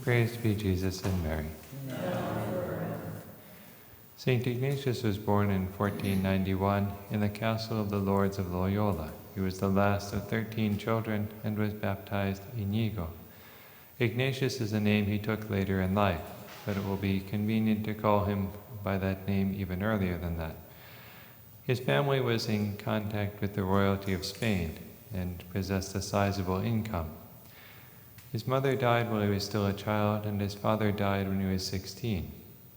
Praised be Jesus and Mary. St. Ignatius was born in 1491 in the castle of the Lords of Loyola. He was the last of 13 children and was baptized Inigo. Ignatius is a name he took later in life, but it will be convenient to call him by that name even earlier than that. His family was in contact with the royalty of Spain and possessed a sizable income. His mother died while he was still a child, and his father died when he was 16.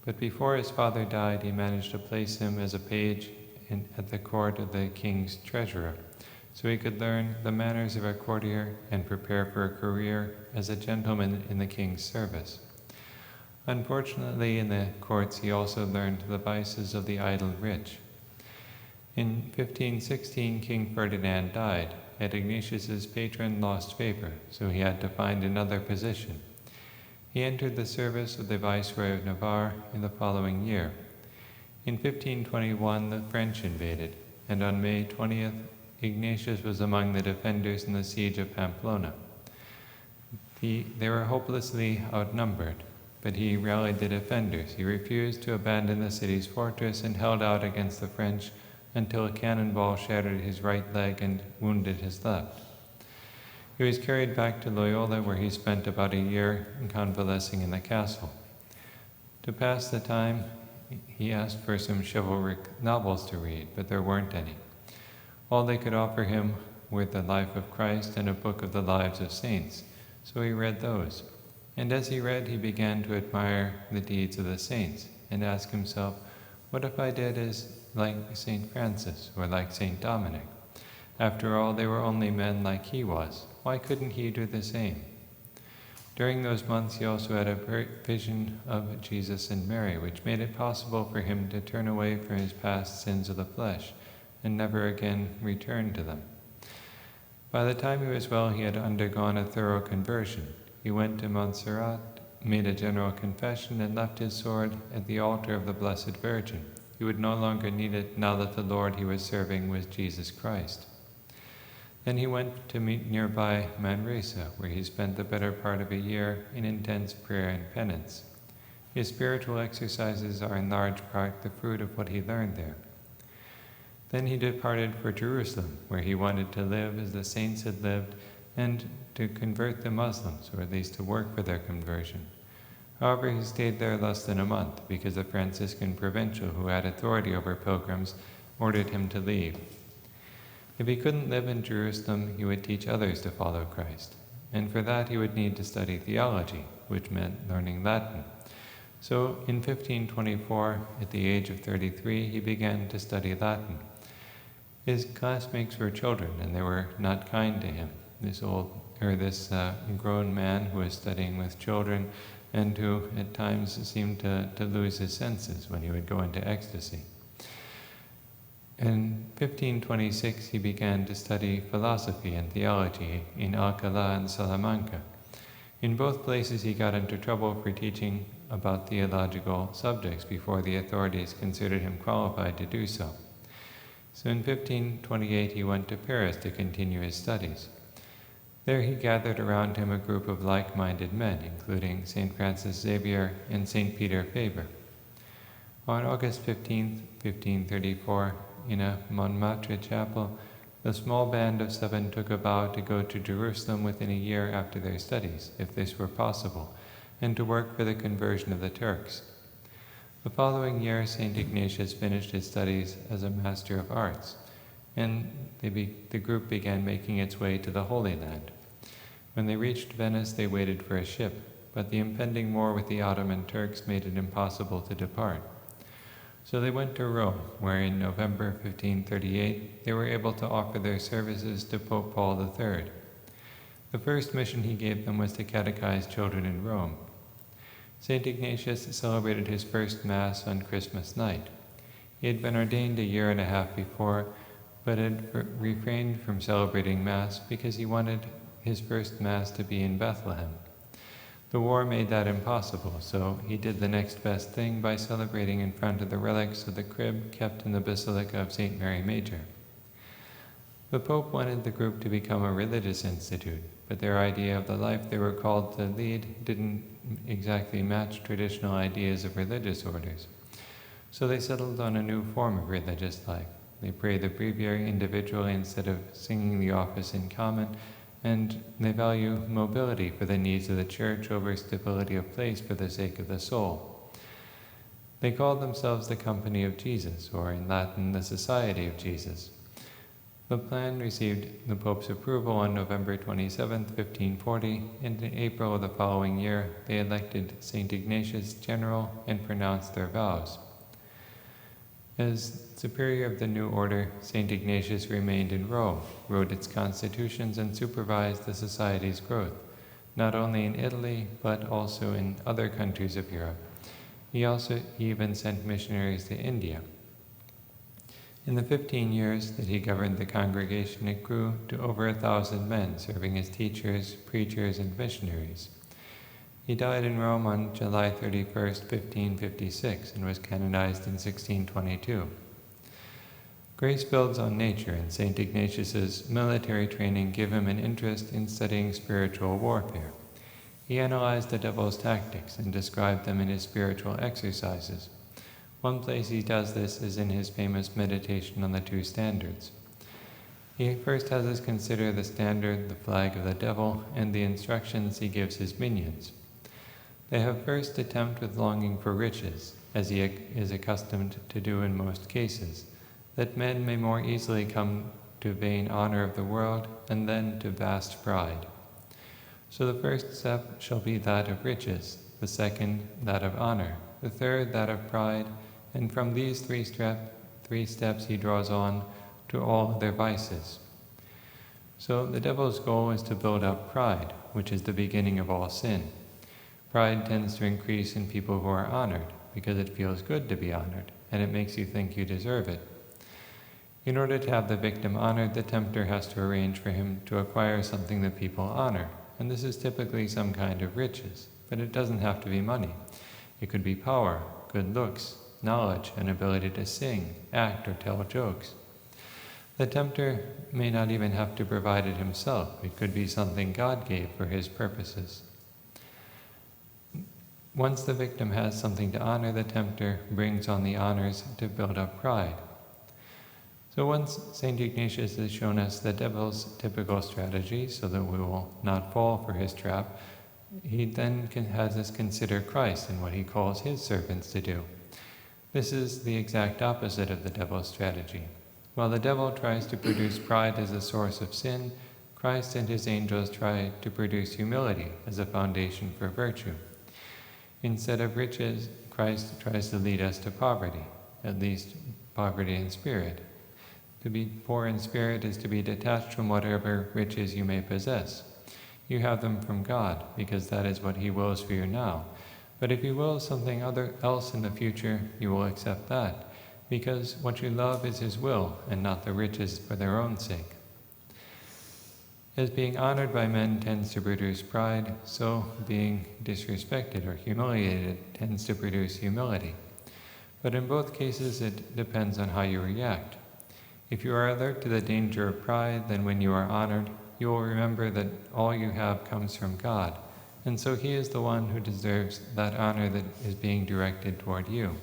But before his father died, he managed to place him as a page at the court of the king's treasurer, so he could learn the manners of a courtier and prepare for a career as a gentleman in the king's service. Unfortunately, in the courts, he also learned the vices of the idle rich. In 1516, King Ferdinand died, and Ignatius's patron lost favor, so he had to find another position. He entered the service of the Viceroy of Navarre in the following year. In 1521, the French invaded, and on May 20th, Ignatius was among the defenders in the Siege of Pamplona. They were hopelessly outnumbered, but he rallied the defenders. He refused to abandon the city's fortress and held out against the French until a cannonball shattered his right leg and wounded his left. He was carried back to Loyola, where he spent about a year convalescing in the castle. To pass the time, he asked for some chivalric novels to read, but there weren't any. All they could offer him were the Life of Christ and a book of the lives of saints, so he read those. And as he read, he began to admire the deeds of the saints and ask himself, what if I did as like St. Francis or like St. Dominic? After all, they were only men like he was. Why couldn't he do the same? During those months, he also had a vision of Jesus and Mary, which made it possible for him to turn away from his past sins of the flesh and never again return to them. By the time he was well, he had undergone a thorough conversion. He went to Montserrat, made a general confession, and left his sword at the altar of the Blessed Virgin. He would no longer need it now that the Lord he was serving was Jesus Christ. Then he went to meet nearby Manresa, where he spent the better part of a year in intense prayer and penance. His spiritual exercises are in large part the fruit of what he learned there. Then he departed for Jerusalem, where he wanted to live as the saints had lived and to convert the Muslims, or at least to work for their conversion. However, he stayed there less than a month because a Franciscan provincial who had authority over pilgrims ordered him to leave. If he couldn't live in Jerusalem, he would teach others to follow Christ, and for that he would need to study theology, which meant learning Latin. So in 1524, at the age of 33, he began to study Latin. His classmates were children, and they were not kind to him. This grown man who was studying with children and who at times seemed to lose his senses when he would go into ecstasy. In 1526, he began to study philosophy and theology in Alcalá and Salamanca. In both places, he got into trouble for teaching about theological subjects before the authorities considered him qualified to do so. So in 1528, he went to Paris to continue his studies. There he gathered around him a group of like-minded men, including St. Francis Xavier and St. Peter Faber. On August 15, 1534, in a Montmartre chapel, the small band of 7 took a vow to go to Jerusalem within a year after their studies, if this were possible, and to work for the conversion of the Turks. The following year, St. Ignatius finished his studies as a Master of Arts, and the group began making its way to the Holy Land. When they reached Venice, they waited for a ship, but the impending war with the Ottoman Turks made it impossible to depart. So they went to Rome, where in November 1538 they were able to offer their services to Pope Paul III. The first mission he gave them was to catechize children in Rome. St. Ignatius celebrated his first Mass on Christmas night. He had been ordained a year and a half before, but had refrained from celebrating Mass because he wanted his first Mass to be in Bethlehem. The war made that impossible, so he did the next best thing by celebrating in front of the relics of the crib kept in the Basilica of St. Mary Major. The Pope wanted the group to become a religious institute, but their idea of the life they were called to lead didn't exactly match traditional ideas of religious orders. So they settled on a new form of religious life. They pray the breviary individually instead of singing the office in common, and they value mobility for the needs of the Church over stability of place for the sake of the soul. They called themselves the Company of Jesus, or in Latin, the Society of Jesus. The plan received the Pope's approval on November 27, 1540, and in April of the following year they elected St. Ignatius general and pronounced their vows. As superior of the new order, St. Ignatius remained in Rome, wrote its constitutions, and supervised the society's growth, not only in Italy, but also in other countries of Europe. He also even sent missionaries to India. In the 15 years that he governed the congregation, it grew to over 1,000 men, serving as teachers, preachers, and missionaries. He died in Rome on July 31, 1556, and was canonized in 1622. Grace builds on nature, and St. Ignatius's military training gave him an interest in studying spiritual warfare. He analyzed the devil's tactics and described them in his spiritual exercises. One place he does this is in his famous meditation on the two standards. He first has us consider the standard, the flag of the devil, and the instructions he gives his minions. They have first to tempt with longing for riches, as he is accustomed to do in most cases, that men may more easily come to vain honor of the world, and then to vast pride. So the first step shall be that of riches, the second that of honor, the third that of pride, and from these three steps he draws on to all other vices. So the devil's goal is to build up pride, which is the beginning of all sin. Pride tends to increase in people who are honored, because it feels good to be honored, and it makes you think you deserve it. In order to have the victim honored, the tempter has to arrange for him to acquire something that people honor, and this is typically some kind of riches, but it doesn't have to be money. It could be power, good looks, knowledge, and ability to sing, act, or tell jokes. The tempter may not even have to provide it himself. It could be something God gave for his purposes. Once the victim has something to honor, the tempter brings on the honors to build up pride. So once St. Ignatius has shown us the devil's typical strategy so that we will not fall for his trap, he then has us consider Christ and what he calls his servants to do. This is the exact opposite of the devil's strategy. While the devil tries to produce pride as a source of sin, Christ and his angels try to produce humility as a foundation for virtue. Instead of riches, Christ tries to lead us to poverty, at least poverty in spirit. To be poor in spirit is to be detached from whatever riches you may possess. You have them from God, because that is what he wills for you now. But if he wills something else in the future, you will accept that, because what you love is his will, and not the riches for their own sake. As being honored by men tends to produce pride, so being disrespected or humiliated tends to produce humility. But in both cases, it depends on how you react. If you are alert to the danger of pride, then when you are honored, you will remember that all you have comes from God, and so he is the one who deserves that honor that is being directed toward you.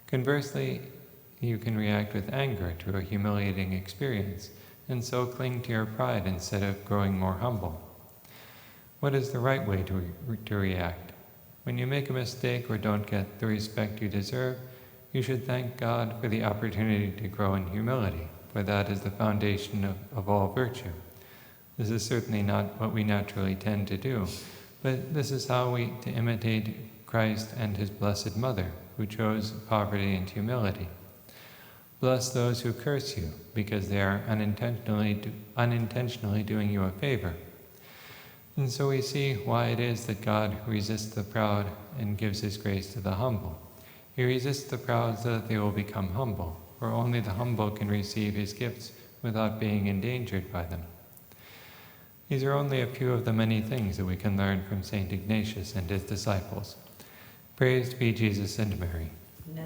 Conversely, you can react with anger to a humiliating experience, and so cling to your pride instead of growing more humble. What is the right way to react? When you make a mistake or don't get the respect you deserve, you should thank God for the opportunity to grow in humility, for that is the foundation of all virtue. This is certainly not what we naturally tend to do, but this is how to imitate Christ and his Blessed Mother, who chose poverty and humility. Bless those who curse you, because they are unintentionally doing you a favor. And so we see why it is that God resists the proud and gives his grace to the humble. He resists the proud so that they will become humble, for only the humble can receive his gifts without being endangered by them. These are only a few of the many things that we can learn from St. Ignatius and his disciples. Praised be Jesus and Mary. Now